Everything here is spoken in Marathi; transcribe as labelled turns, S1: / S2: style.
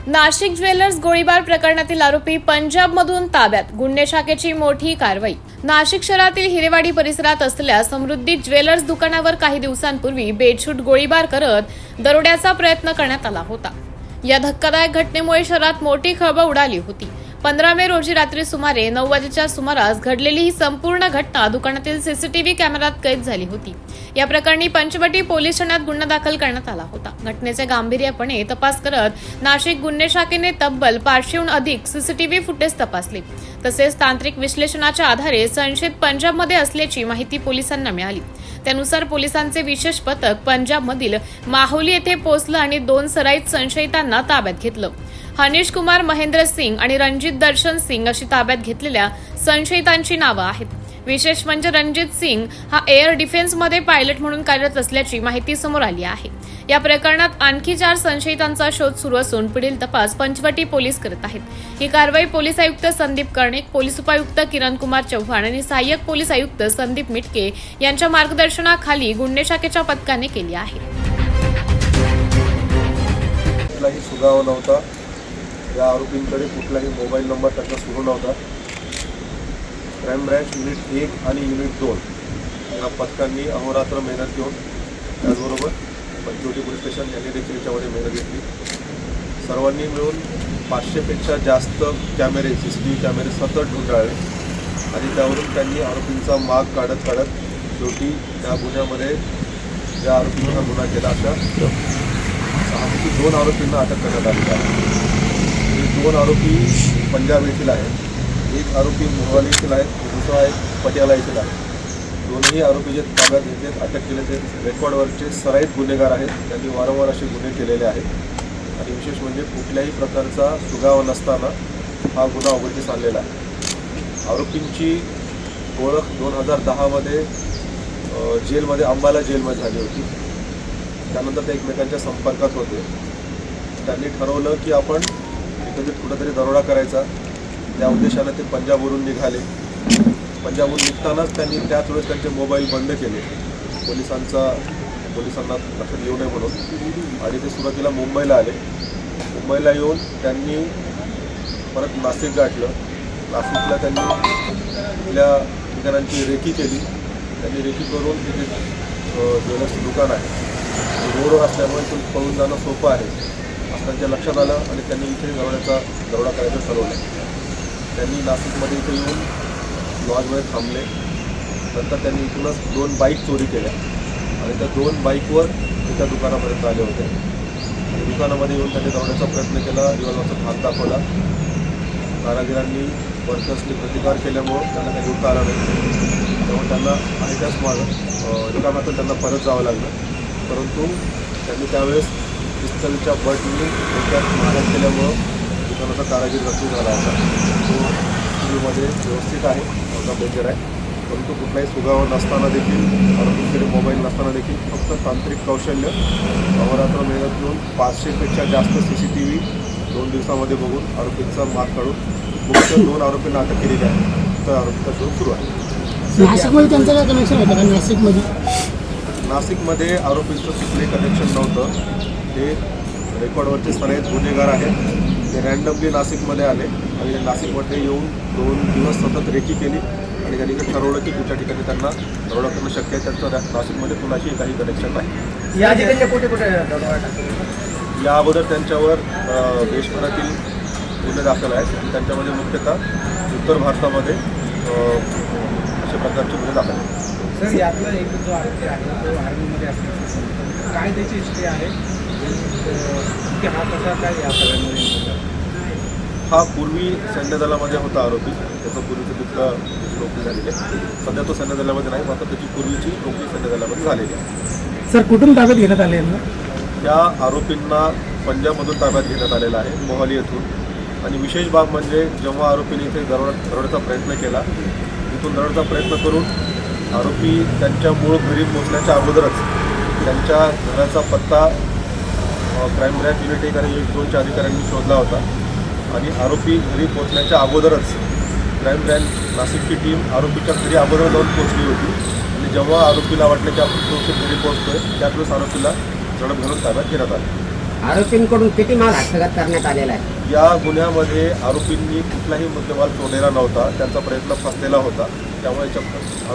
S1: नाशिक ज्वेलर्स गोळीबार प्रकरणातील आरोपी पंजाबमधून ताब्यात, गुन्हे शाखेची मोठी कारवाई। नाशिक शहरातील हिरेवाडी परिसरात असलेल्या समृद्धी ज्वेलर्स दुकानावर काही दिवसांपूर्वी बेछूट गोळीबार करत दरोड्याचा प्रयत्न करण्यात आला होता। या धक्कादायक घटनेमुळे शहरात मोठी खळबळ उडाली होती। 15 मे रोजी रात्री सुमारे 9 वाजेच्या सुमारास घडलेली ही संपूर्ण घटना दुकानातील सीसीटीव्ही कॅमेऱ्यात कैद झाली होती। या प्रकरणी पंचवटी पोलीस ठाण्यात गुन्हा दाखल करण्यात आला होता। घटनेचे गांभीर्यापणे तपास करत नाशिक गुन्हे शाखेने तब्बल 500हून अधिक सीसीटीव्ही फुटेज तपासले। तसेच तांत्रिक विश्लेषणाच्या आधारे संशयित पंजाबमध्ये असल्याची माहिती पोलिसांना मिळाली। त्यानुसार पोलिसांचे विशेष पथक पंजाबमधील माहुली येथे पोहोचलं आणि 2 सराईत संशयितांना ताब्यात घेतलं। हनीश कुमार महेंद्र सिंग आणि रणजित दर्शन सिंग अशी ताब्यात घेतलेल्या संशयितांची नावं आहेत। विशेष म्हणजे रणजित सिंग हा एअर डिफेन्समध्ये पायलट म्हणून कार्यरत असल्याची माहिती समोर आली आहे। या प्रकरणात आणखी 4 संशयितांचा शोध सुरू असून पुढील तपास पंचवटी पोलीस करत आहेत। ही कारवाई पोलीस आयुक्त संदीप कर्णिक, पोलीस उपायुक्त किरण कुमार चव्हाण आणि सहाय्यक पोलीस आयुक्त संदीप मिटके यांच्या मार्गदर्शनाखाली गुन्हे शाखेच्या पथकाने केली आहे।
S2: कुठलाही सुगावा नव्हता, या आरोपींकडे कुठलाही मोबाईल नंबर त्यांचा सुरू नव्हता। क्राईम ब्रँच युनिट 1 आणि युनिट 2 या पथकांनी अहोरात्र मेहनत घेऊन, त्याचबरोबर पंचवटी पोलीस स्टेशन यांनी देखील याच्यामध्ये मेहनत घेतली। सर्वांनी मिळून 500पेक्षा जास्त कॅमेरे, सीसीटीव्ही कॅमेरे सतत ढूंढाळले आणि त्यावरून त्यांनी आरोपींचा माग काढत शेवटी त्या गुन्ह्यामध्ये ज्या आरोपींना गुन्हा केला अशा 2 आरोपींना अटक करण्यात आली आहे। 2 आरोपी पंजाब येथील आहेत, एक आरोपी मोहाली येथील आहे, दुसरा एक पटियाला येथील आहे। दोन्ही आरोपी जे ताब्यात घेतले, अटक केले ते रेकॉर्डवरचे सराईत गुन्हेगार आहेत। त्यांनी वारंवार असे गुन्हे केलेले आहेत आणि विशेष म्हणजे कुठल्याही प्रकारचा सुगावा नसताना हा गुन्हा उघडकीस आणलेला आहे। आरोपींची ओळख 2010मध्ये जेलमध्ये, अंबाला जेलमध्ये झाली होती। त्यानंतर ते एकमेकांच्या संपर्कात होते। त्यांनी ठरवलं की आपण एकत्रित कुठेतरी दरोडा करायचा, त्या उद्देशाने ते पंजाबवरून निघाले। पंजाबवरून निघतानाच त्यांनी त्याच वेळेस त्यांचे मोबाईल बंद केले पोलिसांना लक्षात येऊ नये म्हणून, आणि ते सुरुवातीला मुंबईला आले। मुंबईला येऊन त्यांनी परत नाशिक गाठलं। नाशिकला त्यांनी आपल्या ठिकाणांची रेकी केली। त्यांनी रेकी करून तिथे ज्वेलर्सचं दुकान आहे, रोडवर असल्यामुळे तो पळून जाणं सोपं आहे असं त्यांच्या लक्षात आलं आणि त्यांनी इथे दरोडा करायचं ठरवलं। त्यांनी नाशिकमध्ये इथे येऊन लॉजमध्ये थांबले। नंतर त्यांनी इथूनच 2 बाईक चोरी केल्या आणि त्या 2 बाईकवर एका दुकानापर्यंत आले होते। दुकानामध्ये येऊन त्यांनी दरोड्याचा प्रयत्न केला, रिव्हॉल्वरचा हात दाखवला। कारागिरांनी वर्कर्सनी प्रतिकार केल्यामुळं त्यांना काही लुटता आला नाही, त्यामुळे त्यांना आहे त्याच दुकानातून त्यांना परत जावं लागलं। परंतु त्यांनी त्यावेळेस पिस्तलच्या बटनी डोक्यात मारहाण केल्यामुळं दुकानाचा कारागीर जखमी झाला होता। तो टीव्हीमध्ये व्यवस्थित आहे, मोठा डेंजर आहे, परंतु कुठलाही सुगावा नसताना देखील, आरोपींकडे मोबाईल नसताना देखील फक्त तांत्रिक कौशल्य, अहोरात्र मेहनत घेऊन 500पेक्षा जास्त सीसीटीव्ही 2 दिवसामध्ये बघून आरोपींचा माग काढून मुख्य 2 आरोपींना अटक केलेली आहे। तर आरोपीचा शोध सुरू आहे।
S3: नाशिकमध्ये त्यांचं काय कनेक्शन होतं का?
S2: नाशिकमध्ये आरोपींचं कुठलंही कनेक्शन नव्हतं। ते रेकॉर्डवरचे सराईत गुन्हेगार आहेत। ते रँडमली नाशिकमध्ये आले आणि नाशिकमध्ये येऊन 2 दिवस सतत रेकी केली आणि त्यांनी ठरवलं की कुठल्या ठिकाणी त्यांना दरोडा करणं शक्य आहे। त्यांचं नाशिकमध्ये कुणाशी काही कनेक्शन नाही। या अगोदर त्यांच्यावर देशभरातील गुन्हे दाखल आहेत। त्यांच्यामध्ये मुख्यतः उत्तर भारतामध्ये अशा प्रकारचे गुन्हे दाखल आहेत।
S4: सर, यातला एक जो आरोपी आहे तो आर्मीमध्ये असण्याची काय त्याची हिस्ट्री आहे की हा कसा काय या सगळ्यांमध्ये?
S2: हा पूर्वी सैन्य दलामध्ये होता आरोपी, त्याचं पूर्वीचं तिथलं त्याची नोकरी झालेली आहे। सध्या तो सैन्य दलामध्ये नाही, मात्र त्याची पूर्वीची नोकरी सैन्य दलामध्ये झालेली आहे।
S3: सर, कुठून ताब्यात घेण्यात आले?
S2: त्या आरोपींना पंजाबमधून ताब्यात घेण्यात आलेला आहे, मोहाली येथून। आणि विशेष बाब म्हणजे जेव्हा आरोपीने इथे दरोड्याचा प्रयत्न केला, तिथून दरोड्याचा प्रयत्न करून आरोपी त्यांच्या मूळ घरी पोहोचण्याच्या अगोदरच त्यांच्या घराचा पत्ता क्राईम ब्रँच युनिट 1 आणि युनिट 2च्या अधिकाऱ्यांनी शोधला होता आणि आरोपी घरी पोहोचण्याच्या अगोदरच क्राईम ब्रँच नाशिकची टीम आरोपीच्या घरी अगोदर जाऊन पोहोचली होती आणि जेव्हा आरोपीला वाटलं की आपण घरी पोहोचतोय त्यावेळेस आरोपीला झडप घालून ताब्यात घेण्यात आलं।
S5: आरोपींकडून किती माल हस्तगत करण्यात आलेला आहे?
S2: या गुन्ह्यामध्ये आरोपींनी कुठलाही मुद्देमाल चोरलेला नव्हता. त्यांचा प्रयत्न फसलेला होता. त्यामुळे